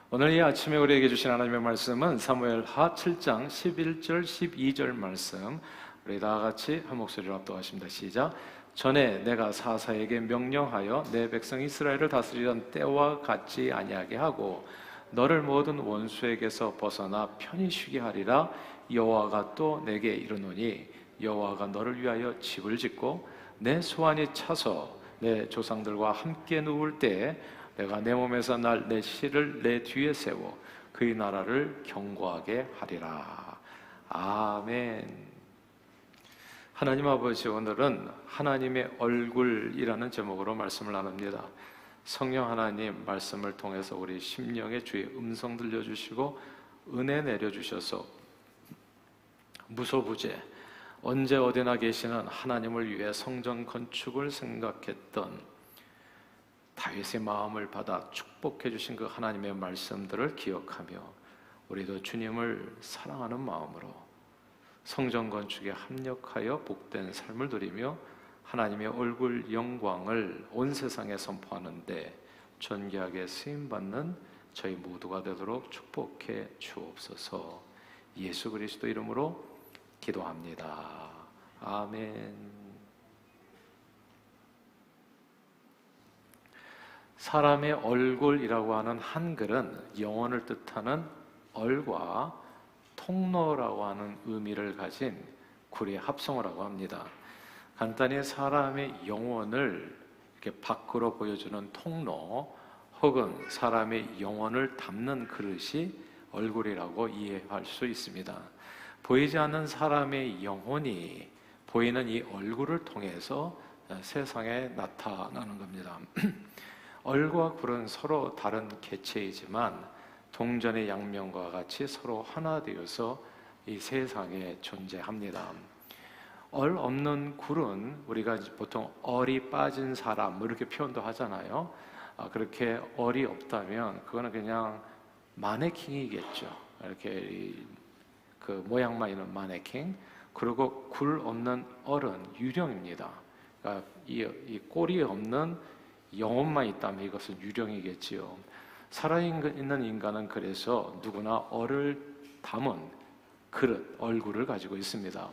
오늘 이 아침에 우리에게 주신 하나님의 말씀은 사무엘하 7장 11절 12절 말씀, 우리 다 같이 한 목소리로 합독하십니다. 시작. 전에 내가 사사에게 명령하여 내 백성 이스라엘을 다스리던 때와 같지 아니하게 하고 너를 모든 원수에게서 벗어나 편히 쉬게 하리라. 여호와가 또 내게 이르노니 여호와가 너를 위하여 집을 짓고 내 소환이 차서 내 조상들과 함께 누울 때에 내가 내 몸에서 날 내 씨를 내 뒤에 세워 그의 나라를 견고하게 하리라. 아멘. 하나님 아버지, 오늘은 하나님의 얼굴이라는 제목으로 말씀을 나눕니다. 성령 하나님, 말씀을 통해서 우리 심령에 주의 음성 들려주시고 은혜 내려주셔서 무소부재 언제 어디나 계시는 하나님을 위해 성전 건축을 생각했던 다윗의 마음을 받아 축복해 주신 그 하나님의 말씀들을 기억하며 우리도 주님을 사랑하는 마음으로 성전 건축에 합력하여 복된 삶을 누리며 하나님의 얼굴 영광을 온 세상에 선포하는데 존귀하게 쓰임받는 저희 모두가 되도록 축복해 주옵소서. 예수 그리스도 이름으로 기도합니다. 아멘. 사람의 얼굴이라고 하는 한글은 영혼을 뜻하는 얼과 통로라고 하는 의미를 가진 구리의 합성어라고 합니다. 간단히 사람의 영혼을 이렇게 밖으로 보여주는 통로 혹은 사람의 영혼을 담는 그릇이 얼굴이라고 이해할 수 있습니다. 보이지 않는 사람의 영혼이 보이는 이 얼굴을 통해서 세상에 나타나는 겁니다. 얼과 굴은 서로 다른 개체이지만 동전의 양면과 같이 서로 하나 되어서 이 세상에 존재합니다. 얼 없는 굴은 우리가 보통 얼이 빠진 사람 이렇게 표현도 하잖아요. 그렇게 얼이 없다면 그거는 그냥 마네킹이겠죠. 이렇게 그 모양만 있는 마네킹. 그리고 굴 없는 얼은 유령입니다. 그러니까 이 꼴이 없는 영혼만 있다면 이것은 유령이겠지요. 살아있는 인간은 그래서 누구나 얼을 담은 그릇, 얼굴을 가지고 있습니다.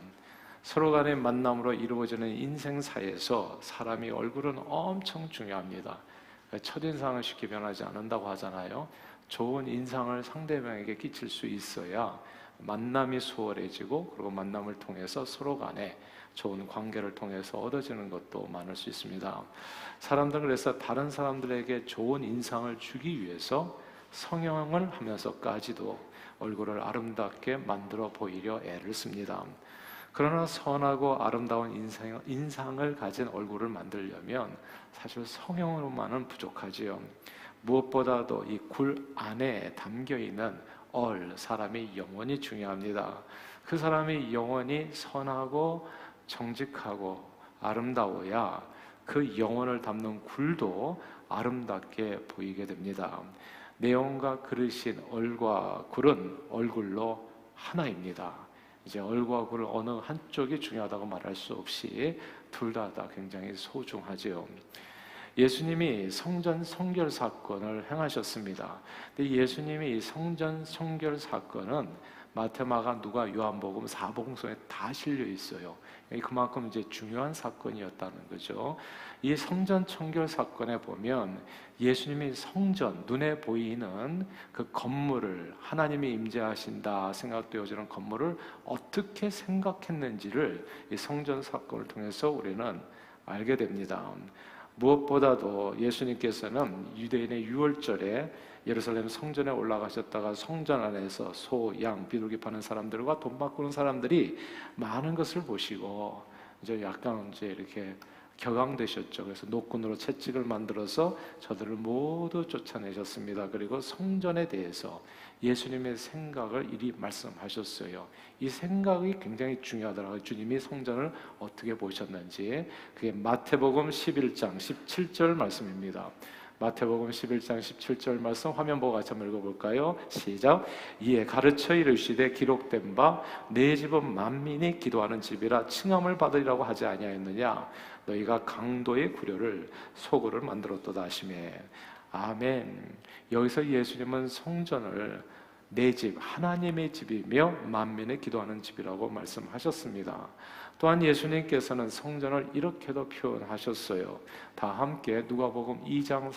서로 간의 만남으로 이루어지는 인생사에서 사람의 얼굴은 엄청 중요합니다. 첫인상은 쉽게 변하지 않는다고 하잖아요. 좋은 인상을 상대방에게 끼칠 수 있어야 만남이 수월해지고 그리고 만남을 통해서 서로 간에 좋은 관계를 통해서 얻어지는 것도 많을 수 있습니다. 사람들은 그래서 다른 사람들에게 좋은 인상을 주기 위해서 성형을 하면서까지도 얼굴을 아름답게 만들어 보이려 애를 씁니다. 그러나 선하고 아름다운 인상을 가진 얼굴을 만들려면 사실 성형으로만은 부족하지요. 무엇보다도 이 굴 안에 담겨있는 사람의 영혼이 중요합니다. 그 사람의 영혼이 선하고 정직하고 아름다워야 그 영혼을 담는 굴도 아름답게 보이게 됩니다. 내용과 그릇인 얼과 굴은 얼굴로 하나입니다. 이제 얼과 굴 어느 한쪽이 중요하다고 말할 수 없이 둘 다 굉장히 소중하지요. 예수님이 성전 성결 사건을 행하셨습니다. 근데 예수님이 이 성전 성결 사건은 마태, 마가, 누가, 요한복음 4복음서에 다 실려 있어요. 그만큼 이제 중요한 사건이었다는 거죠. 이 성전 성결 사건에 보면 예수님이 성전, 눈에 보이는 그 건물을 하나님이 임재하신다 생각되어지는 건물을 어떻게 생각했는지를 이 성전 사건을 통해서 우리는 알게 됩니다. 무엇보다도 예수님께서는 유대인의 유월절에 예루살렘 성전에 올라가셨다가 성전 안에서 소, 양, 비둘기 파는 사람들과 돈 바꾸는 사람들이 많은 것을 보시고 이제 약간 이제 이렇게 격앙되셨죠. 그래서 노끈으로 채찍을 만들어서 저들을 모두 쫓아내셨습니다. 그리고 성전에 대해서 예수님의 생각을 이리 말씀하셨어요. 이 생각이 굉장히 중요하더라고요. 주님이 성전을 어떻게 보셨는지. 그게 마태복음 11장 17절 말씀입니다. 마태복음 11장 17절 말씀 화면 보고 같이 한번 읽어볼까요? 시작. 이에 가르쳐 이르시되 기록된 바 내 집은 만민이 기도하는 집이라 칭함을 받으리라고 하지 아니하였느냐. 너희가 강도의 구려를 소굴을 만들었도다 하시매. 아멘. 여기서 예수님은 성전을 내 집, 하나님의 집이며 만민의 기도하는 집이라고 말씀하셨습니다. 또한 예수님께서는 성전을 이렇게도 표현하셨어요. 다 함께 누가복음 2장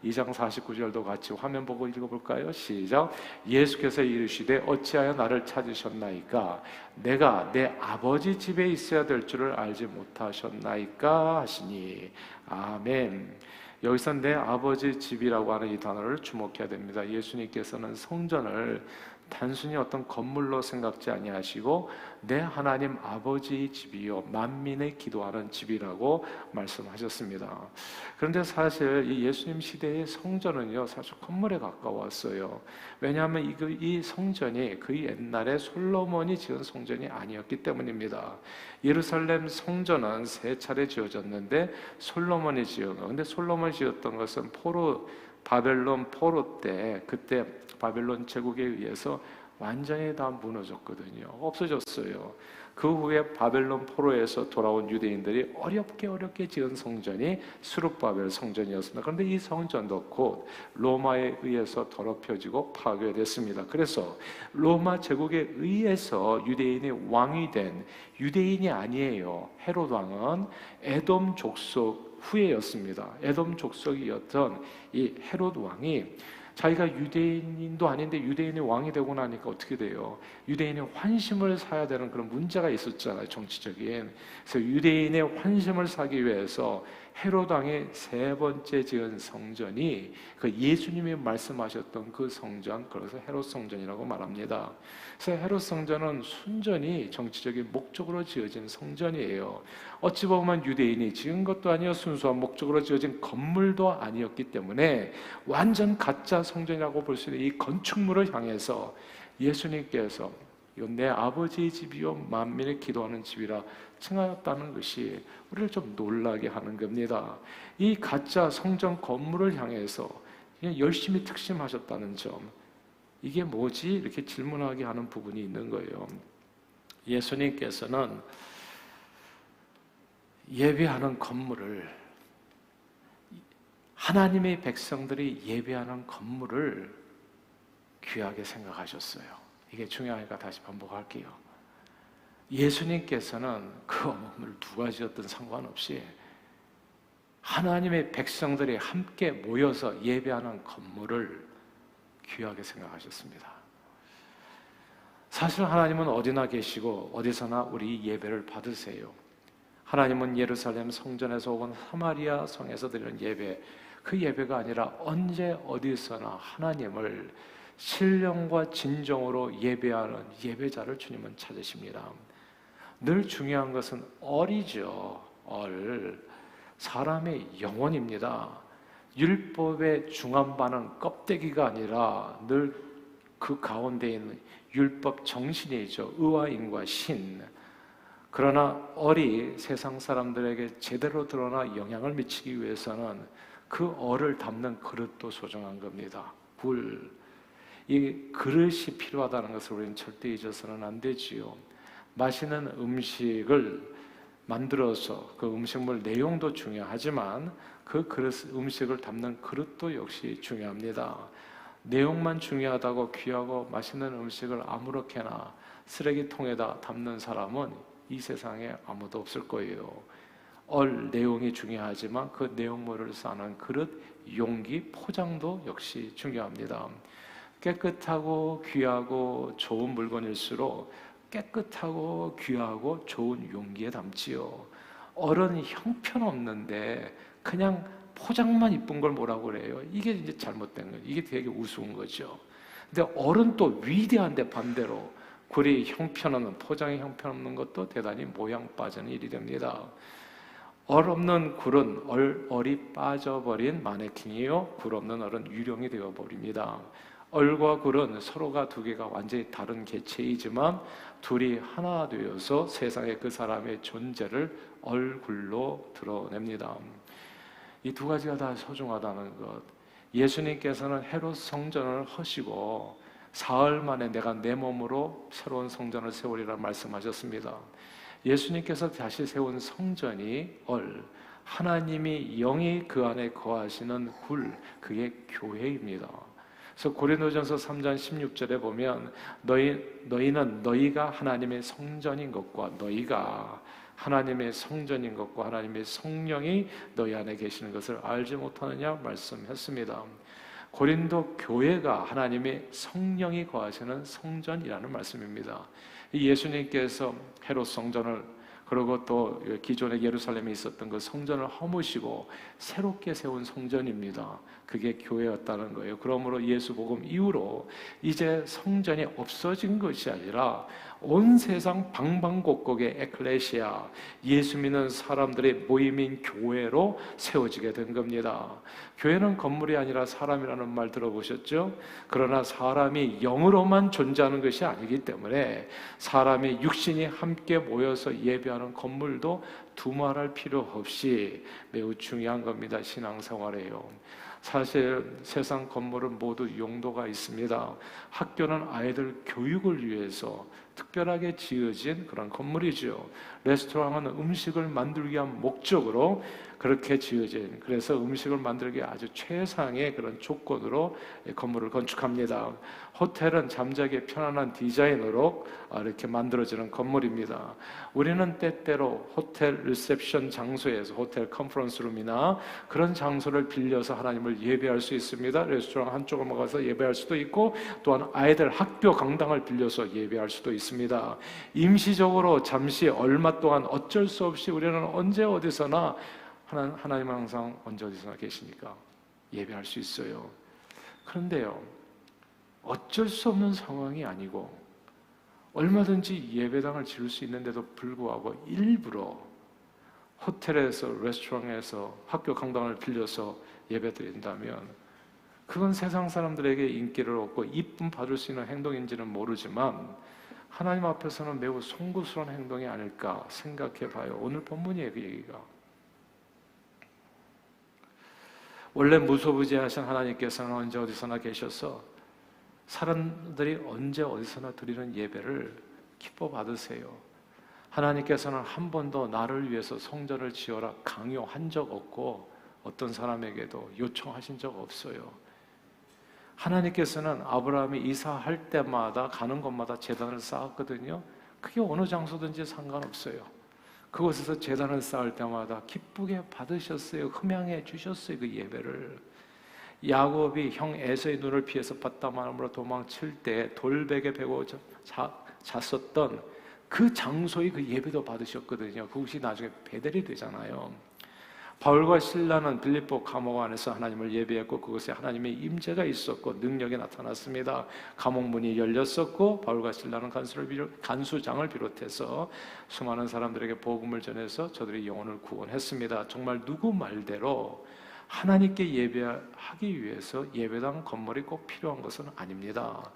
49절도 같이 화면 보고 읽어볼까요? 시작. 예수께서 이르시되 어찌하여 나를 찾으셨나이까? 내가 내 아버지 집에 있어야 될 줄을 알지 못하셨나이까? 하시니. 아멘. 여기서 내 아버지 집이라고 하는 이 단어를 주목해야 됩니다. 예수님께서는 성전을 단순히 어떤 건물로 생각지 아니하시고 내 하나님 아버지의 집이요 만민의 기도하는 집이라고 말씀하셨습니다. 그런데 사실 이 예수님 시대의 성전은요 사실 건물에 가까웠어요. 왜냐하면 이 성전이 그 옛날에 솔로몬이 지은 성전이 아니었기 때문입니다. 예루살렘 성전은 세 차례 지어졌는데 솔로몬이 지은 거. 근데 솔로몬이 지었던 것은 바벨론 포로 때, 그때 바벨론 제국에 의해서 완전히 다 무너졌거든요. 없어졌어요. 그 후에 바벨론 포로에서 돌아온 유대인들이 어렵게 지은 성전이 수룹바벨 성전이었습니다. 그런데 이 성전도 곧 로마에 의해서 더럽혀지고 파괴됐습니다. 그래서 로마 제국에 의해서 유대인이 왕이 된 유대인이 아니에요. 헤롯 왕은 에돔 족속 후예였습니다. 에돔 족속이었던 이 헤롯 왕이 자기가 유대인도 아닌데 유대인이 왕이 되고 나니까 어떻게 돼요? 유대인의 환심을 사야 되는 그런 문제가 있었잖아요, 정치적인. 그래서 유대인의 환심을 사기 위해서 헤롯 왕의 세 번째 지은 성전이 그 예수님이 말씀하셨던 그 성전, 그래서 헤롯 성전이라고 말합니다. 그래서 헤롯 성전은 순전히 정치적인 목적으로 지어진 성전이에요. 어찌 보면 유대인이 지은 것도 아니요 순수한 목적으로 지어진 건물도 아니었기 때문에 완전 가짜 성전이라고 볼 수 있는 이 건축물을 향해서 예수님께서 이건 내 아버지의 집이요 만민이 기도하는 집이라 칭하였다는 것이 우리를 좀 놀라게 하는 겁니다. 이 가짜 성전 건물을 향해서 그냥 열심히 특심하셨다는 점, 이게 뭐지? 이렇게 질문하게 하는 부분이 있는 거예요. 예수님께서는 예배하는 건물을, 하나님의 백성들이 예배하는 건물을 귀하게 생각하셨어요. 이게 중요하니까 다시 반복할게요. 예수님께서는 그 건물을 누가 지었든 상관없이 하나님의 백성들이 함께 모여서 예배하는 건물을 귀하게 생각하셨습니다. 사실 하나님은 어디나 계시고 어디서나 우리 예배를 받으세요. 하나님은 예루살렘 성전에서 혹은 사마리아 성에서 드리는 예배, 그 예배가 아니라 언제 어디서나 하나님을 신령과 진정으로 예배하는 예배자를 주님은 찾으십니다. 늘 중요한 것은 얼이죠. 사람의 영혼입니다. 율법의 중함반은 껍데기가 아니라 늘 그 가운데 있는 율법 정신이죠. 의와 신. 그러나 얼이 세상 사람들에게 제대로 드러나 영향을 미치기 위해서는 그 얼을 담는 그릇도 소중한 겁니다. 이 그릇이 필요하다는 것을 우리는 절대 잊어서는 안 되지요. 맛있는 음식을 만들어서 그 음식물 내용도 중요하지만 그 음식을 담는 그릇도 역시 중요합니다. 내용만 중요하다고 귀하고 맛있는 음식을 아무렇게나 쓰레기통에다 담는 사람은 이 세상에 아무도 없을 거예요. 내용이 중요하지만 그 내용물을 싸는 그릇, 용기, 포장도 역시 중요합니다. 깨끗하고 귀하고 좋은 물건일수록 깨끗하고 귀하고 좋은 용기에 담지요. 얼은 형편없는데 그냥 포장만 이쁜 걸 뭐라고 그래요? 이게 이제 잘못된 거예요. 이게 되게 우스운 거죠. 근데 얼은 또 위대한데 반대로 굴이 형편없는, 포장이 형편없는 것도 대단히 모양 빠지는 일이 됩니다. 얼 없는 굴은 얼이 빠져버린 마네킹이요, 굴 없는 얼은 유령이 되어버립니다. 얼과 굴은 서로가 두 개가 완전히 다른 개체이지만 둘이 하나 되어서 세상에 그 사람의 존재를 얼굴로 드러냅니다. 이 두 가지가 다 소중하다는 것. 예수님께서는 헤롯 성전을 허시고 사흘 만에 내가 내 몸으로 새로운 성전을 세우리라 말씀하셨습니다. 예수님께서 다시 세운 성전이 하나님이 영이 그 안에 거하시는 그게 교회입니다. 그래서 고린도전서 3장 16절에 보면 너희는 너희가 하나님의 성전인 것과 너희가 하나님의 성전인 것과 하나님의 성령이 너희 안에 계시는 것을 알지 못하느냐 말씀했습니다. 고린도 교회가 하나님의 성령이 거하시는 성전이라는 말씀입니다. 예수님께서 헤롯 성전을 그리고 또 기존의 예루살렘에 있었던 그 성전을 허무시고 새롭게 세운 성전입니다. 그게 교회였다는 거예요. 그러므로 예수 복음 이후로 이제 성전이 없어진 것이 아니라 온 세상 방방곡곡의 에클레시아, 예수 믿는 사람들의 모임인 교회로 세워지게 된 겁니다. 교회는 건물이 아니라 사람이라는 말 들어보셨죠? 그러나 사람이 영으로만 존재하는 것이 아니기 때문에 사람이 육신이 함께 모여서 예배하는 건물도 두말할 필요 없이 매우 중요한 겁니다. 신앙생활에요. 사실 세상 건물은 모두 용도가 있습니다. 학교는 아이들 교육을 위해서 특별하게 지어진 그런 건물이죠. 레스토랑은 음식을 만들기 위한 목적으로 그렇게 지어진, 그래서 음식을 만들기 아주 최상의 그런 조건으로 건물을 건축합니다. 호텔은 잠자기 편안한 디자인으로 이렇게 만들어지는 건물입니다. 우리는 때때로 호텔 리셉션 장소에서 호텔 컨퍼런스룸이나 그런 장소를 빌려서 하나님을 예배할 수 있습니다. 레스토랑 한쪽을 먹어서 예배할 수도 있고 또한 아이들 학교 강당을 빌려서 예배할 수도 있습니다. 임시적으로 잠시 얼마 동안 어쩔 수 없이 우리는 언제 어디서나 하나님은 항상 언제 어디서나 계시니까 예배할 수 있어요. 그런데요, 어쩔 수 없는 상황이 아니고 얼마든지 예배당을 지을 수 있는데도 불구하고 일부러 호텔에서 레스토랑에서 학교 강당을 빌려서 예배드린다면 그건 세상 사람들에게 인기를 얻고 이쁨 받을 수 있는 행동인지는 모르지만 하나님 앞에서는 매우 송구스러운 행동이 아닐까 생각해 봐요. 오늘 본문이에요, 그 얘기가. 원래 무소부지하신 하나님께서는 언제 어디서나 계셔서 사람들이 언제 어디서나 드리는 예배를 기뻐 받으세요. 하나님께서는 한 번도 나를 위해서 성전을 지어라 강요한 적 없고 어떤 사람에게도 요청하신 적 없어요. 하나님께서는 아브라함이 이사할 때마다 가는 곳마다 제단을 쌓았거든요. 그게 어느 장소든지 상관없어요. 그곳에서 제단을 쌓을 때마다 기쁘게 받으셨어요. 흠양해 주셨어요. 그 예배를. 야곱이 형 에서의 눈을 피해서 바다마람으로 도망칠 때 돌베개 베고 잤었던 그 장소의 그 예배도 받으셨거든요. 그것이 나중에 베델이 되잖아요. 바울과 실라는 빌립보 감옥 안에서 하나님을 예배했고 그곳에 하나님의 임재가 있었고 능력이 나타났습니다. 감옥 문이 열렸었고 바울과 실라는 간수장을 비롯해서 수많은 사람들에게 복음을 전해서 저들의 영혼을 구원했습니다. 정말 누구 말대로 하나님께 예배하기 위해서 예배당 건물이 꼭 필요한 것은 아닙니다.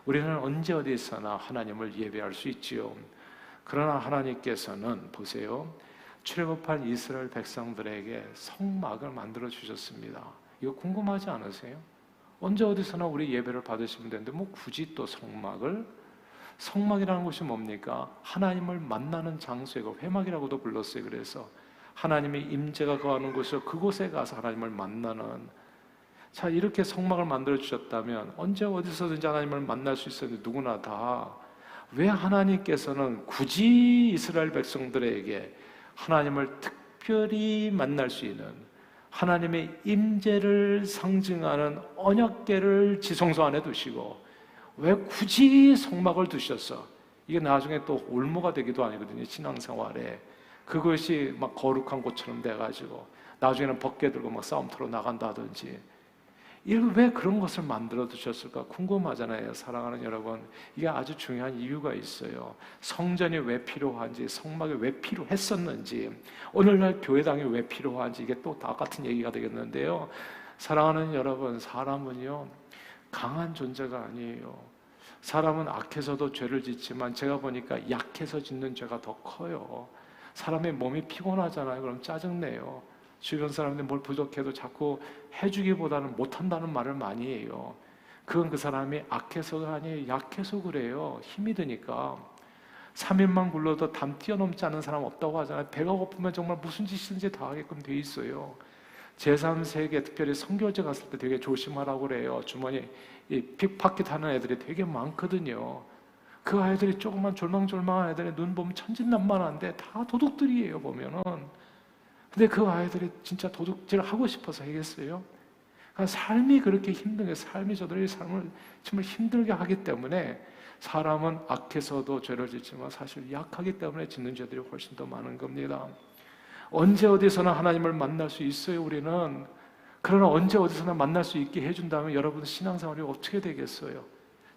우리는 언제 어디서나 하나님을 예배할 수 있지요. 그러나 하나님께서는 보세요. 출애굽한 이스라엘 백성들에게 성막을 만들어 주셨습니다. 이거 궁금하지 않으세요? 언제 어디서나 우리 예배를 받으시면 되는데 뭐 굳이 또 성막을? 성막이라는 것이 뭡니까? 하나님을 만나는 장소이고 회막이라고도 불렀어요. 그래서 하나님의 임재가 거하는 곳이요 그곳에 가서 하나님을 만나는, 자 이렇게 성막을 만들어 주셨다면 언제 어디서든지 하나님을 만날 수 있었는데 누구나 다 왜 하나님께서는 굳이 이스라엘 백성들에게 하나님을 특별히 만날 수 있는 하나님의 임재를 상징하는 언약궤를 지성소 안에 두시고 왜 굳이 성막을 두셨어? 이게 나중에 또 올무가 되기도 아니거든요. 신앙생활에 그것이 막 거룩한 곳처럼 돼가지고 나중에는 벗게 들고 막 싸움터로 나간다든지, 이걸 왜 그런 것을 만들어 두셨을까 궁금하잖아요. 사랑하는 여러분, 이게 아주 중요한 이유가 있어요. 성전이 왜 필요한지, 성막이 왜 필요했었는지, 오늘날 교회당이 왜 필요한지, 이게 또 다 같은 얘기가 되겠는데요. 사랑하는 여러분, 사람은요 강한 존재가 아니에요. 사람은 악해서도 죄를 짓지만 제가 보니까 약해서 짓는 죄가 더 커요. 사람의 몸이 피곤하잖아요. 그럼 짜증내요. 주변 사람들이 뭘 부족해도 자꾸 해주기보다는 못한다는 말을 많이 해요. 그건 그 사람이 악해서가 아니에요. 약해서 그래요. 힘이 드니까. 3일만 굴러도 담 뛰어넘지 않는 사람 없다고 하잖아요. 배가 고프면 정말 무슨 짓이든지 다 하게끔 돼 있어요. 제3세계 특별히 선교제 갔을 때 되게 조심하라고 그래요. 주머니 이 픽파켓 하는 애들이 되게 많거든요. 그 아이들이 조금만 졸망졸망한 애들의 눈 보면 천진난만한데 다 도둑들이에요, 보면은. 근데 그 아이들이 진짜 도둑질 하고 싶어서 하겠어요? 그러니까 삶이 그렇게 힘든 게, 삶이 저들의 삶을 정말 힘들게 하기 때문에, 사람은 악해서도 죄를 짓지만 사실 약하기 때문에 짓는 죄들이 훨씬 더 많은 겁니다. 언제 어디서나 하나님을 만날 수 있어요, 우리는. 그러나 언제 어디서나 만날 수 있게 해준다면 여러분 신앙생활이 어떻게 되겠어요?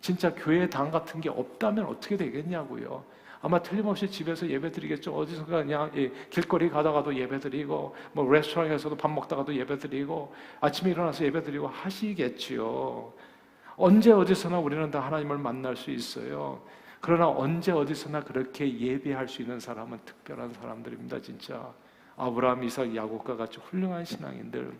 진짜 교회 당 같은 게 없다면 어떻게 되겠냐고요. 아마 틀림없이 집에서 예배드리겠죠. 어디선가 그냥 길거리 가다가도 예배드리고, 뭐 레스토랑에서도 밥 먹다가도 예배드리고, 아침에 일어나서 예배드리고 하시겠지요. 언제 어디서나 우리는 다 하나님을 만날 수 있어요. 그러나 언제 어디서나 그렇게 예배할 수 있는 사람은 특별한 사람들입니다. 진짜 아브라함, 이삭, 야곱과 같이 훌륭한 신앙인들,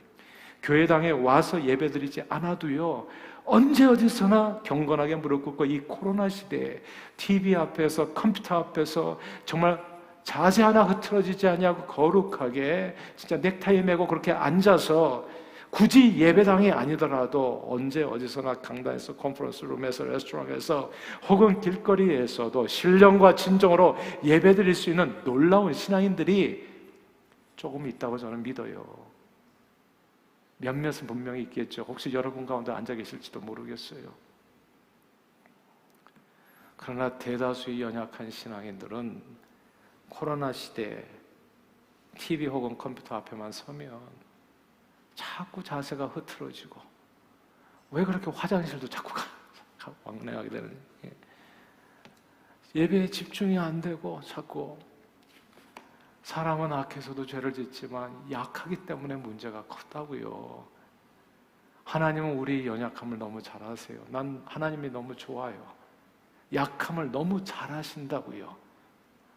교회당에 와서 예배드리지 않아도요, 언제 어디서나 경건하게 무릎 꿇고 이 코로나 시대에 TV 앞에서, 컴퓨터 앞에서 정말 자세 하나 흐트러지지 않냐고 거룩하게 진짜 넥타이 매고 그렇게 앉아서, 굳이 예배당이 아니더라도 언제 어디서나 강단에서, 컨퍼런스 룸에서, 레스토랑에서 혹은 길거리에서도 신령과 진정으로 예배드릴 수 있는 놀라운 신앙인들이 조금 있다고 저는 믿어요. 몇몇은 분명히 있겠죠. 혹시 여러분 가운데 앉아 계실지도 모르겠어요. 그러나 대다수의 연약한 신앙인들은 코로나 시대에 TV 혹은 컴퓨터 앞에만 서면 자꾸 자세가 흐트러지고, 왜 그렇게 화장실도 자꾸 왕래하게 되는, 예배에 집중이 안 되고, 자꾸 사람은 악해서도 죄를 짓지만 약하기 때문에 문제가 컸다고요. 하나님은 우리 연약함을 너무 잘 아세요. 난 하나님이 너무 좋아요. 약함을 너무 잘 아신다고요.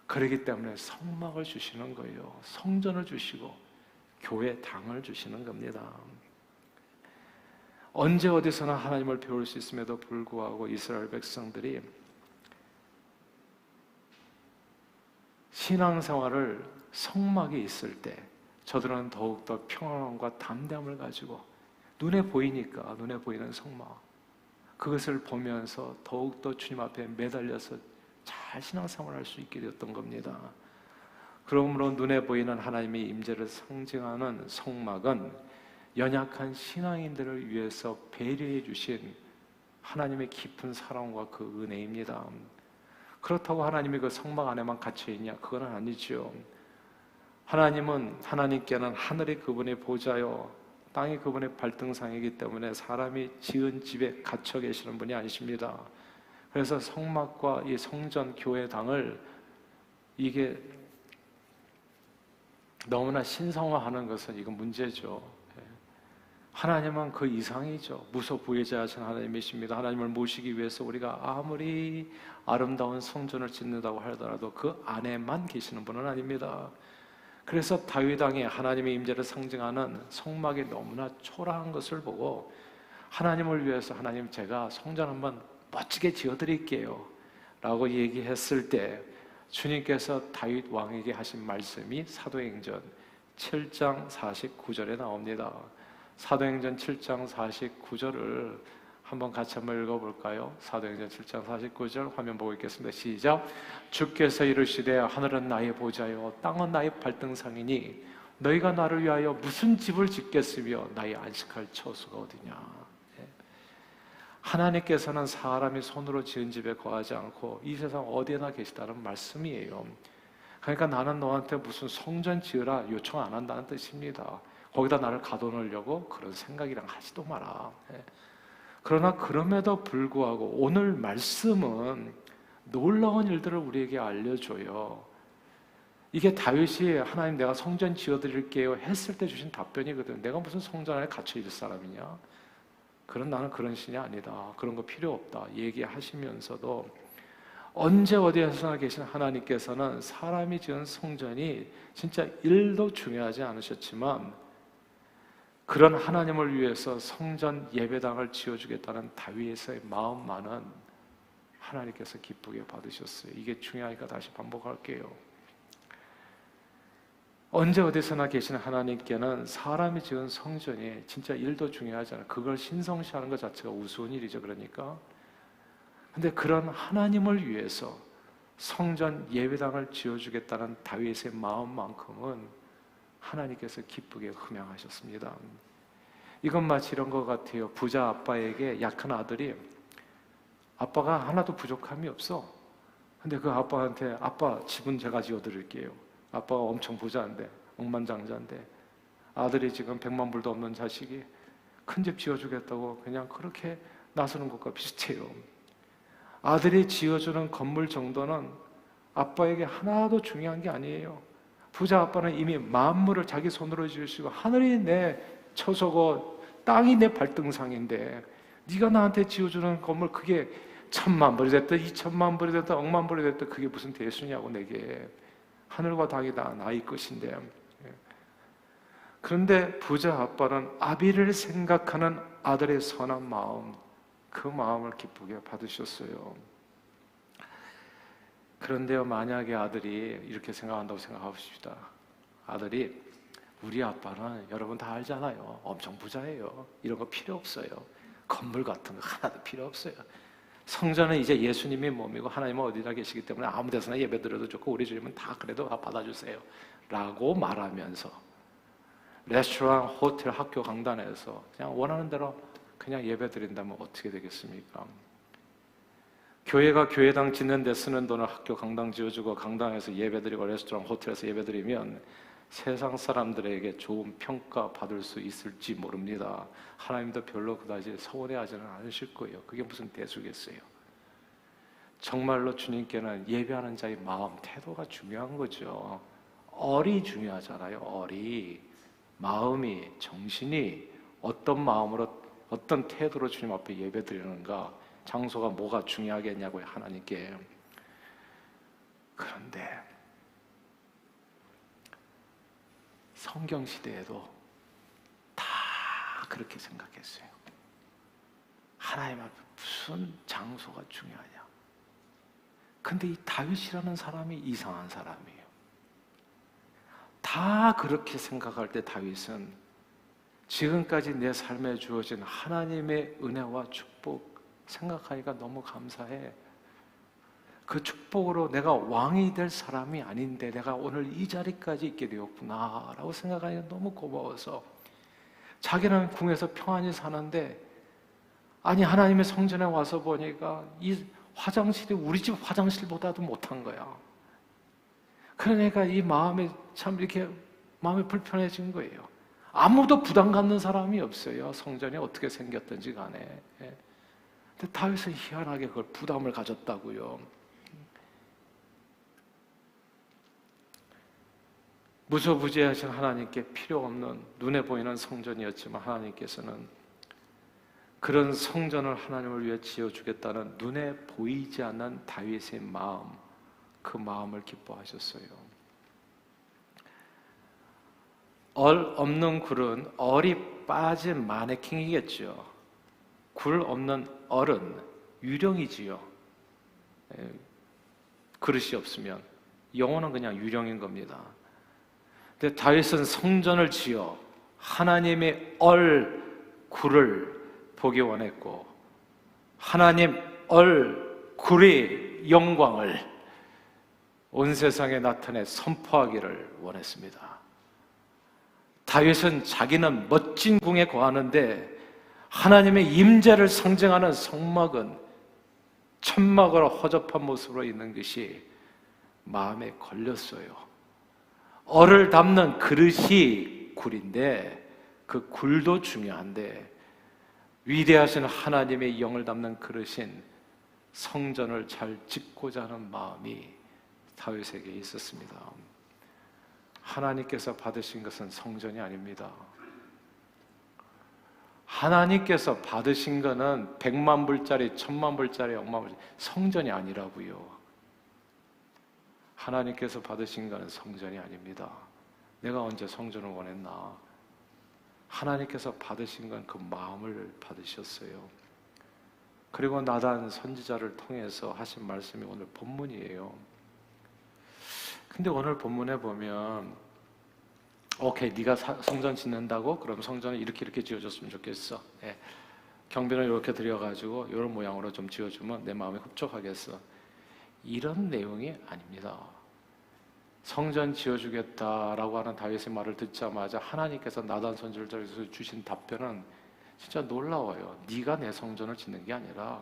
그렇기 때문에 성막을 주시는 거예요. 성전을 주시고 교회 당을 주시는 겁니다. 언제 어디서나 하나님을 배울 수 있음에도 불구하고 이스라엘 백성들이 신앙생활을 성막에 있을 때 저들은 더욱더 평안함과 담대함을 가지고 눈에 보이니까, 눈에 보이는 성막, 그것을 보면서 더욱더 주님 앞에 매달려서 잘 신앙생활을 할 수 있게 되었던 겁니다. 그러므로 눈에 보이는 하나님의 임재를 상징하는 성막은 연약한 신앙인들을 위해서 배려해 주신 하나님의 깊은 사랑과 그 은혜입니다. 그렇다고 하나님이 그 성막 안에만 갇혀 있냐? 그건 아니죠. 하나님께는 하늘이 그분의 보좌요, 땅이 그분의 발등상이기 때문에 사람이 지은 집에 갇혀 계시는 분이 아니십니다. 그래서 성막과 이 성전, 교회 당을 이게 너무나 신성화하는 것은 이건 문제죠. 하나님은 그 이상이죠. 무소부예자하신 하나님이십니다. 하나님을 모시기 위해서 우리가 아무리 아름다운 성전을 짓는다고 하더라도 그 안에만 계시는 분은 아닙니다. 그래서 다윗 왕이 하나님의 임재를 상징하는 성막이 너무나 초라한 것을 보고 하나님을 위해서, 하나님 제가 성전 한번 멋지게 지어드릴게요 라고 얘기했을 때 주님께서 다윗 왕에게 하신 말씀이 사도행전 7장 49절에 나옵니다. 사도행전 7장 49절을 같이 한번 읽어볼까요? 사도행전 7장 49절 화면 보고 있겠습니다. 시작. 주께서 이르시되 하늘은 나의 보좌요 땅은 나의 발등상이니 너희가 나를 위하여 무슨 집을 짓겠으며 나의 안식할 처소가 어디냐. 하나님께서는 사람이 손으로 지은 집에 거하지 않고 이 세상 어디에나 계시다는 말씀이에요. 그러니까 나는 너한테 무슨 성전 지으라 요청 안 한다는 뜻입니다. 거기다 나를 가둬놓으려고 그런 생각이랑 하지도 마라. 그러나 그럼에도 불구하고 오늘 말씀은 놀라운 일들을 우리에게 알려줘요. 이게 다윗이 하나님 내가 성전 지어드릴게요 했을 때 주신 답변이거든. 내가 무슨 성전 안에 갇혀 있을 사람이냐? 나는 그런 신이 아니다. 그런 거 필요 없다. 얘기하시면서도 언제 어디에서나 계신 하나님께서는 사람이 지은 성전이 진짜 1도 중요하지 않으셨지만 그런 하나님을 위해서 성전 예배당을 지어주겠다는 다윗의 마음만은 하나님께서 기쁘게 받으셨어요. 이게 중요하니까 다시 반복할게요. 언제 어디서나 계신 하나님께는 사람이 지은 성전이 진짜 일도 중요하지 않아요. 그걸 신성시하는 것 자체가 우스운 일이죠. 그러니까. 근데 그런 하나님을 위해서 성전 예배당을 지어주겠다는 다윗의 마음만큼은 하나님께서 기쁘게 흠양하셨습니다. 이건 마치 이런 것 같아요. 부자 아빠에게 약한 아들이 아빠가 하나도 부족함이 없어. 근데 그 아빠한테 아빠 집은 제가 지어드릴게요. 아빠가 엄청 부자인데 억만장자인데 아들이 지금 100만 불도 없는 자식이 큰 집 지어주겠다고 그냥 그렇게 나서는 것과 비슷해요. 아들이 지어주는 건물 정도는 아빠에게 하나도 중요한 게 아니에요. 부자 아빠는 이미 만물을 자기 손으로 지으시고 하늘이 내 처소고 땅이 내 발등상인데 네가 나한테 지어주는 건물 그게 1,000만 불이 됐든 2,000만 불이 됐든 억만 불이 됐든 그게 무슨 대수냐고 내게. 하늘과 땅이 다 나의 것인데. 그런데 부자 아빠는 아비를 생각하는 아들의 선한 마음, 그 마음을 기쁘게 받으셨어요. 그런데요, 만약에 아들이 이렇게 생각한다고 생각하십시다. 아들이 우리 아빠는 여러분 다 알잖아요. 엄청 부자예요. 이런 거 필요 없어요. 건물 같은 거 하나도 필요 없어요. 성전은 이제 예수님이 몸이고 하나님은 어디나 계시기 때문에 아무 데서나 예배드려도 좋고 우리 주님은 다 그래도 다 받아주세요 라고 말하면서 레스토랑, 호텔, 학교 강단에서 그냥 원하는 대로 그냥 예배드린다면 어떻게 되겠습니까? 교회가 교회당 짓는 데 쓰는 돈을 학교 강당 지어주고 강당에서 예배드리고 레스토랑, 호텔에서 예배드리면 세상 사람들에게 좋은 평가 받을 수 있을지 모릅니다. 하나님도 별로 그다지 서운해하지는 않으실 거예요. 그게 무슨 대수겠어요. 정말로 주님께는 예배하는 자의 마음, 태도가 중요한 거죠. 얼이 중요하잖아요. 얼이. 마음이, 정신이 어떤 마음으로, 어떤 태도로 주님 앞에 예배드리는가. 장소가 뭐가 중요하겠냐고요, 하나님께. 그런데 성경 시대에도 다 그렇게 생각했어요. 하나님 앞에 무슨 장소가 중요하냐. 근데 이 다윗이라는 사람이 이상한 사람이에요. 다 그렇게 생각할 때 다윗은 지금까지 내 삶에 주어진 하나님의 은혜와 축복 생각하기가 너무 감사해. 그 축복으로 내가 왕이 될 사람이 아닌데 내가 오늘 이 자리까지 있게 되었구나 라고 생각하기가 너무 고마워서 자기는 궁에서 평안히 사는데 아니 하나님의 성전에 와서 보니까 이 화장실이 우리 집 화장실보다도 못한 거야. 그러니까 이 마음이 참 이렇게 마음이 불편해진 거예요. 아무도 부담 갖는 사람이 없어요. 성전이 어떻게 생겼든지 간에. 근데 다윗은 희한하게 그걸 부담을 가졌다고요. 무소부지하신 하나님께 필요 없는 눈에 보이는 성전이었지만 하나님께서는 그런 성전을 하나님을 위해 지어주겠다는 눈에 보이지 않는 다윗의 마음, 그 마음을 기뻐하셨어요. 얼 없는 굴은 얼이 빠진 마네킹이겠죠. 굴 없는 얼은 유령이지요. 그릇이 없으면 영혼은 그냥 유령인 겁니다. 근데 다윗은 성전을 지어 하나님의 굴을 보기 원했고 하나님 굴의 영광을 온 세상에 나타내 선포하기를 원했습니다. 다윗은 자기는 멋진 궁에 거하는데 하나님의 임재를 상징하는 성막은 천막으로 허접한 모습으로 있는 것이 마음에 걸렸어요. 얼을 담는 그릇이 굴인데 그 굴도 중요한데 위대하신 하나님의 영을 담는 그릇인 성전을 잘 짓고자 하는 마음이 다윗에게 있었습니다. 하나님께서 받으신 것은 성전이 아닙니다. 하나님께서 받으신 것은 100만 불짜리, 1000만 불짜리, 억만 불짜리 성전이 아니라고요. 하나님께서 받으신 것은 성전이 아닙니다. 내가 언제 성전을 원했나? 하나님께서 받으신 건 그 마음을 받으셨어요. 그리고 나단 선지자를 통해서 하신 말씀이 오늘 본문이에요. 근데 오늘 본문에 보면 오케이, 네가 성전 짓는다고? 그럼 성전을 이렇게 지어줬으면 좋겠어. 예. 경비를 이렇게 들여가지고 이런 모양으로 좀 지어주면 내 마음에 흡족하겠어. 이런 내용이 아닙니다. 성전 지어주겠다라고 하는 다윗의 말을 듣자마자 하나님께서 나단 선지자에서 주신 답변은 진짜 놀라워요. 네가 내 성전을 짓는 게 아니라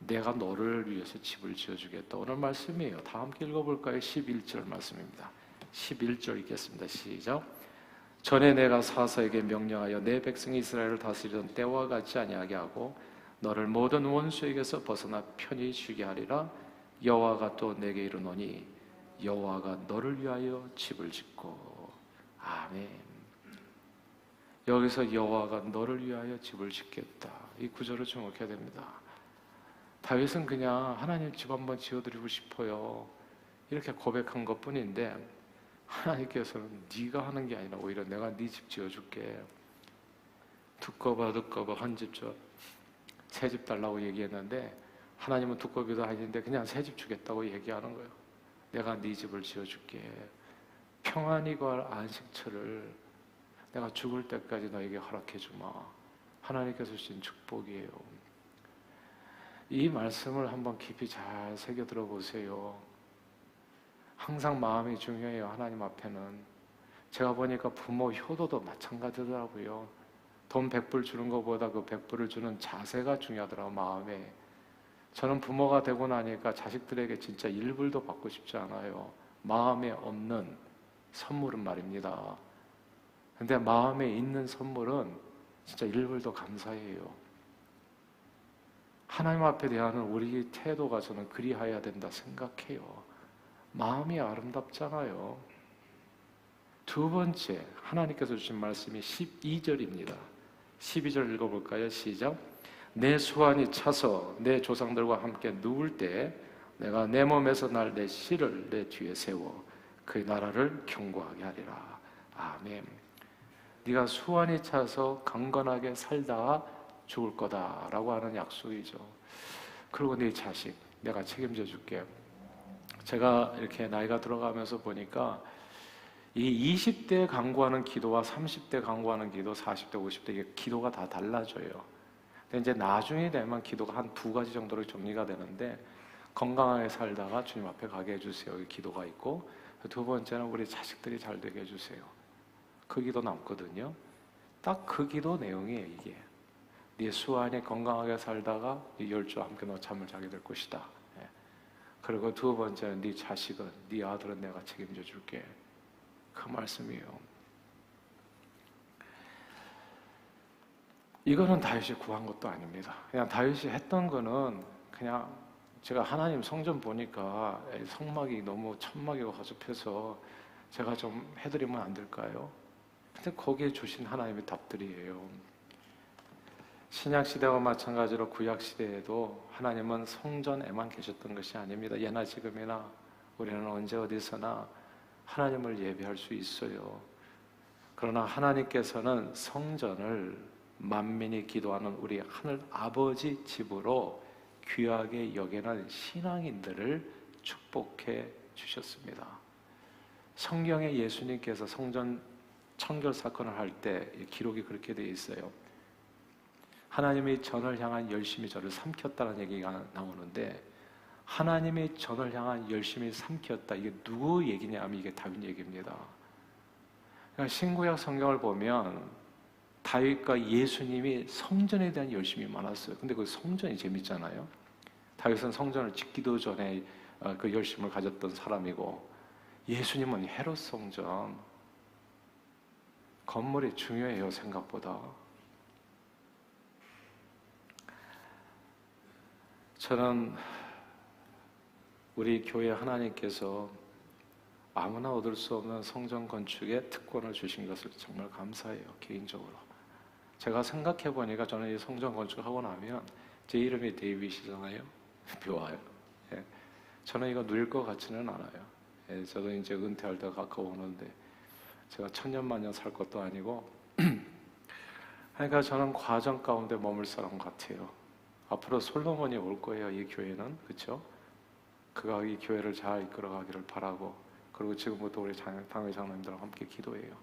내가 너를 위해서 집을 지어주겠다. 오늘 말씀이에요. 다 함께 읽어볼까요? 11절 말씀입니다. 11절 읽겠습니다. 시작. 전에 내가 사사에게 명령하여 내 백성 이스라엘을 다스리던 때와 같지 아니하게 하고 너를 모든 원수에게서 벗어나 편히 쉬게 하리라. 여호와가 또 내게 이르노니 여호와가 너를 위하여 집을 짓고. 아멘. 여기서 여호와가 너를 위하여 집을 짓겠다. 이 구절을 주목해야 됩니다. 다윗은 그냥 하나님 집 한번 지어드리고 싶어요 이렇게 고백한 것뿐인데 하나님께서는 네가 하는 게 아니라 오히려 내가 네 집 지어줄게. 두꺼봐 한 집 줘. 새 집 달라고 얘기했는데 하나님은 두꺼비도 아닌데 그냥 새 집 주겠다고 얘기하는 거예요. 내가 네 집을 지어줄게. 평안히 거할 안식처를 내가 죽을 때까지 너에게 허락해 주마. 하나님께서 주신 축복이에요. 이 말씀을 한번 깊이 잘 새겨 들어보세요. 항상 마음이 중요해요. 하나님 앞에는. 제가 보니까 부모 효도도 마찬가지더라고요. 돈 100불 주는 것보다 그 100불을 주는 자세가 중요하더라고요. 마음에. 저는 부모가 되고 나니까 자식들에게 진짜 1불도 받고 싶지 않아요. 마음에 없는 선물은 말입니다. 근데 마음에 있는 선물은 진짜 1불도 감사해요. 하나님 앞에 대한 우리 태도가 저는 그리하여야 된다 생각해요. 마음이 아름답잖아요. 두 번째, 하나님께서 주신 말씀이 12절입니다. 12절 읽어볼까요? 시작. 내 수완이 차서 내 조상들과 함께 누울 때 내가 내 몸에서 날 내 씨를 내 뒤에 세워 그 나라를 견고하게 하리라. 아멘. 네가 수완이 차서 강건하게 살다가 죽을 거다라고 하는 약속이죠. 그리고 네 자식 내가 책임져 줄게. 제가 이렇게 나이가 들어가면서 보니까 이 20대 강구하는 기도와 30대 강구하는 기도, 40대, 50대 이게 기도가 다 달라져요. 근데 이제 나중에 되면 기도가 한 두 가지 정도로 정리가 되는데 건강하게 살다가 주님 앞에 가게 해주세요. 이 기도가 있고 두 번째는 우리 자식들이 잘 되게 해주세요. 그 기도 남거든요. 딱 그 기도 내용이에요. 이게 네 수완이 건강하게 살다가 네 열주와 함께 너 잠을 자게 될 것이다. 그리고 두 번째는 네 자식은, 네 아들은 내가 책임져 줄게. 그 말씀이에요. 이거는 다윗이 구한 것도 아닙니다. 그냥 다윗이 했던 거는 그냥 제가 하나님 성전 보니까 성막이 너무 천막이고 허접해서 제가 좀 해드리면 안 될까요? 근데 거기에 주신 하나님의 답들이에요. 신약시대와 마찬가지로 구약시대에도 하나님은 성전에만 계셨던 것이 아닙니다. 예나 지금이나 우리는 언제 어디서나 하나님을 예배할 수 있어요. 그러나 하나님께서는 성전을 만민이 기도하는 우리 하늘 아버지 집으로 귀하게 여기는 신앙인들을 축복해 주셨습니다. 성경에 예수님께서 성전 청결 사건을 할 때 기록이 그렇게 되어 있어요. 하나님이 전을 향한 열심히 저를 삼켰다는 얘기가 나오는데 하나님이 전을 향한 열심히 삼켰다. 이게 누구 얘기냐 하면 이게 다윗 얘기입니다. 그러니까 신구약 성경을 보면 다윗과 예수님이 성전에 대한 열심이 많았어요. 근데 그 성전이 재밌잖아요. 다윗은 성전을 짓기도 전에 그 열심을 가졌던 사람이고 예수님은 헤롯 성전 건물이 중요해요. 생각보다. 저는 우리 교회 하나님께서 아무나 얻을 수 없는 성전 건축에 특권을 주신 것을 정말 감사해요. 개인적으로. 제가 생각해 보니까 저는 이 성전 건축하고 나면 제 이름이 데이빗이잖아요. 묘해요. 예. 저는 이거 누릴 것 같지는 않아요. 예. 저도 이제 은퇴할 때가 가까워오는데 제가 천년만년 살 것도 아니고 그러니까 저는 과정 가운데 머물 사람 같아요. 앞으로 솔로몬이 올 거예요, 이 교회는. 그렇죠? 그가 이 교회를 잘 이끌어가기를 바라고, 그리고 지금부터 우리 당회장님들과 함께 기도해요.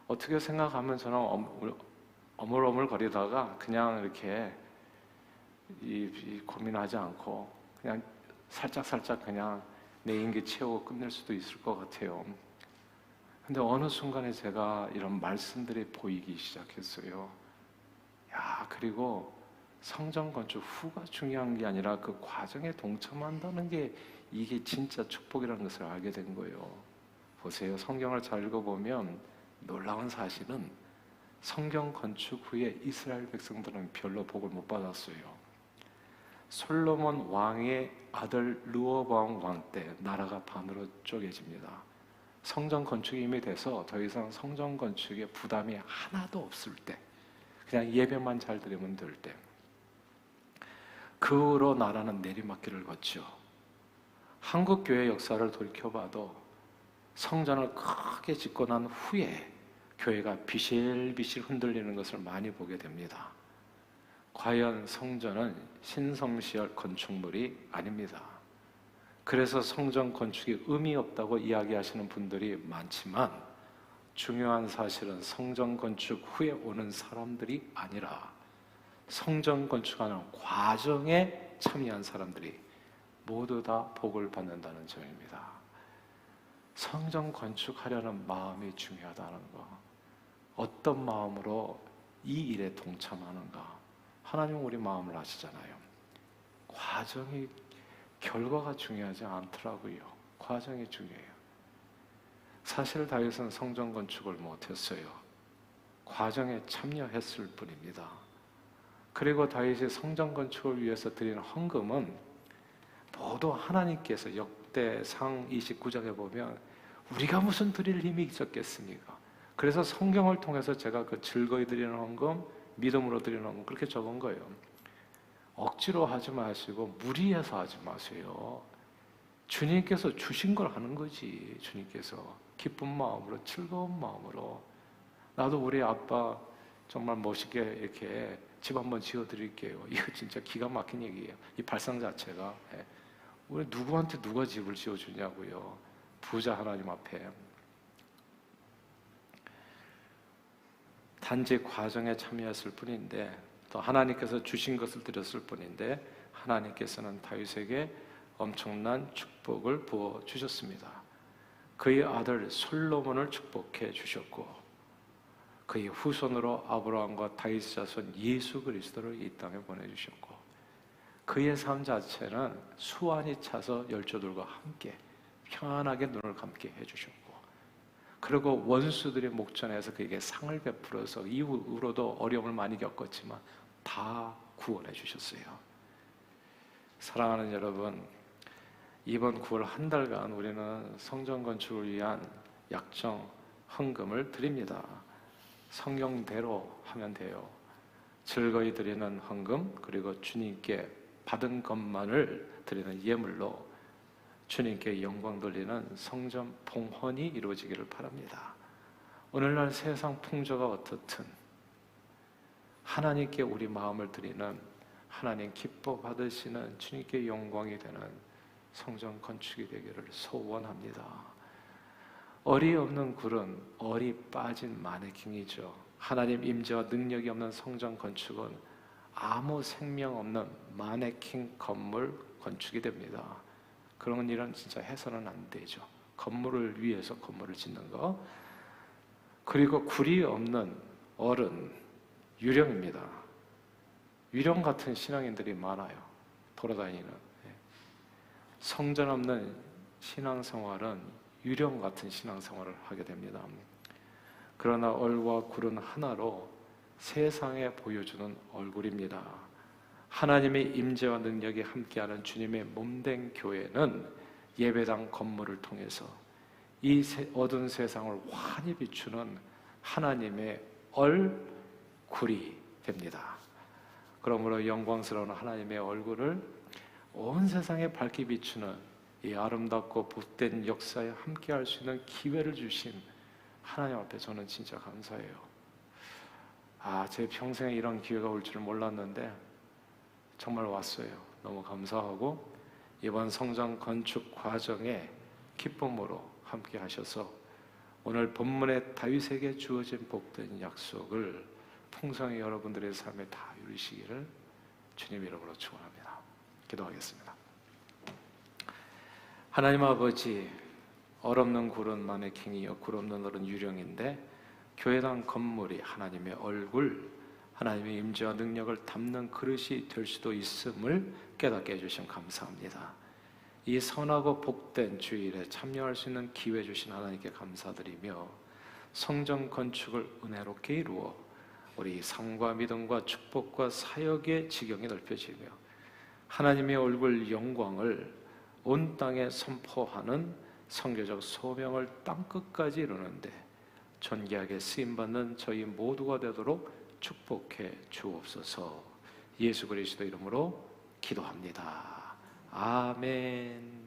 어떻게 생각하면 저는 어물어물거리다가 그냥 이렇게 고민하지 않고 그냥 살짝 그냥 내 임기 채우고 끝낼 수도 있을 것 같아요. 근데 어느 순간에 제가 이런 말씀들이 보이기 시작했어요. 야, 그리고 성전 건축 후가 중요한 게 아니라 그 과정에 동참한다는 게 이게 진짜 축복이라는 것을 알게 된 거예요. 보세요. 성경을 잘 읽어보면 놀라운 사실은 성경 건축 후에 이스라엘 백성들은 별로 복을 못 받았어요. 솔로몬 왕의 아들 르호보암 왕 때 나라가 반으로 쪼개집니다. 성전 건축이 이미 돼서 더 이상 성전 건축에 부담이 하나도 없을 때, 그냥 예배만 잘 드리면 될 때, 그 후로 나라는 내리막길을 걷죠. 한국 교회 역사를 돌이켜봐도 성전을 크게 짓고 난 후에 교회가 비실비실 흔들리는 것을 많이 보게 됩니다. 과연 성전은 신성시설 건축물이 아닙니다. 그래서 성전 건축이 의미 없다고 이야기하시는 분들이 많지만, 중요한 사실은 성전 건축 후에 오는 사람들이 아니라 성전 건축하는 과정에 참여한 사람들이 모두 다 복을 받는다는 점입니다. 성전 건축하려는 마음이 중요하다는 거. 어떤 마음으로 이 일에 동참하는가. 하나님은 우리 마음을 아시잖아요. 과정이, 결과가 중요하지 않더라고요. 과정이 중요해요. 사실 다윗은 성전 건축을 못했어요. 과정에 참여했을 뿐입니다. 그리고 다윗이 성전 건축을 위해서 드리는 헌금은 모두 하나님께서, 역대상 29장에 보면 우리가 무슨 드릴 힘이 있었겠습니까? 그래서 성경을 통해서 제가 그 즐거이 드리는 헌금, 믿음으로 드리는 헌금 그렇게 적은 거예요. 억지로 하지 마시고 무리해서 하지 마세요. 주님께서 주신 걸 하는 거지. 주님께서 기쁜 마음으로, 즐거운 마음으로. 나도 우리 아빠 정말 멋있게 이렇게 집 한번 지어드릴게요. 이거 진짜 기가 막힌 얘기예요. 이 발상 자체가. 우리 누구한테 누가 집을 지어주냐고요. 부자 하나님 앞에. 단지 과정에 참여했을 뿐인데, 또 하나님께서 주신 것을 드렸을 뿐인데, 하나님께서는 다윗에게 엄청난 축복을 부어 주셨습니다. 그의 아들 솔로몬을 축복해 주셨고, 그의 후손으로 아브라함과 다윗 자손 예수 그리스도를 이 땅에 보내주셨고, 그의 삶 자체는 수완이 차서 열조들과 함께 평안하게 눈을 감게 해주셨고, 그리고 원수들의 목전에서 그에게 상을 베풀어서 이후로도 어려움을 많이 겪었지만 다 구원해 주셨어요. 사랑하는 여러분, 이번 9월 한 달간 우리는 성전 건축을 위한 약정 헌금을 드립니다. 성경대로 하면 돼요. 즐거이 드리는 헌금, 그리고 주님께 받은 것만을 드리는 예물로 주님께 영광 돌리는 성전 봉헌이 이루어지기를 바랍니다. 오늘날 세상 풍조가 어떻든 하나님께 우리 마음을 드리는, 하나님 기뻐 받으시는 주님께 영광이 되는 성전 건축이 되기를 소원합니다. 얼이 없는 굴은 얼이 빠진 마네킹이죠. 하나님 임재와 능력이 없는 성전 건축은 아무 생명 없는 마네킹 건물 건축이 됩니다. 그런 일은 진짜 해서는 안 되죠. 건물을 위해서 건물을 짓는 거. 그리고 굴이 없는 얼은 유령입니다. 유령 같은 신앙인들이 많아요. 돌아다니는. 성전 없는 신앙생활은 유령 같은 신앙생활을 하게 됩니다. 그러나 얼과 굴은 하나로 세상에 보여주는 얼굴입니다. 하나님의 임재와 능력이 함께하는 주님의 몸된 교회는 예배당 건물을 통해서 이 어두운 세상을 환히 비추는 하나님의 얼굴이 됩니다. 그러므로 영광스러운 하나님의 얼굴을 온 세상에 밝게 비추는 이 아름답고 복된 역사에 함께할 수 있는 기회를 주신 하나님 앞에 저는 진짜 감사해요. 제 평생에 이런 기회가 올 줄은 몰랐는데 정말 왔어요. 너무 감사하고 이번 성전 건축 과정에 기쁨으로 함께 하셔서 오늘 본문의 다윗에게 주어진 복된 약속을 풍성히 여러분들의 삶에 다 이루시기를 주님 이름으로 축원합니다. 기도하겠습니다. 하나님 아버지, 얼없는 굴은 마네킹이요 굴 없는 얼은 유령인데 교회당 건물이 하나님의 얼굴, 하나님의 임재와 능력을 담는 그릇이 될 수도 있음을 깨닫게 해주신 감사합니다. 이 선하고 복된 주일에 참여할 수 있는 기회 주신 하나님께 감사드리며 성전 건축을 은혜롭게 이루어 우리 삶과 믿음과 축복과 사역의 지경이 넓혀지며 하나님의 얼굴 영광을 온 땅에 선포하는 선교적 소명을 땅끝까지 이루는데 존귀하게 쓰임받는 저희 모두가 되도록 축복해 주옵소서. 예수 그리스도 이름으로 기도합니다. 아멘.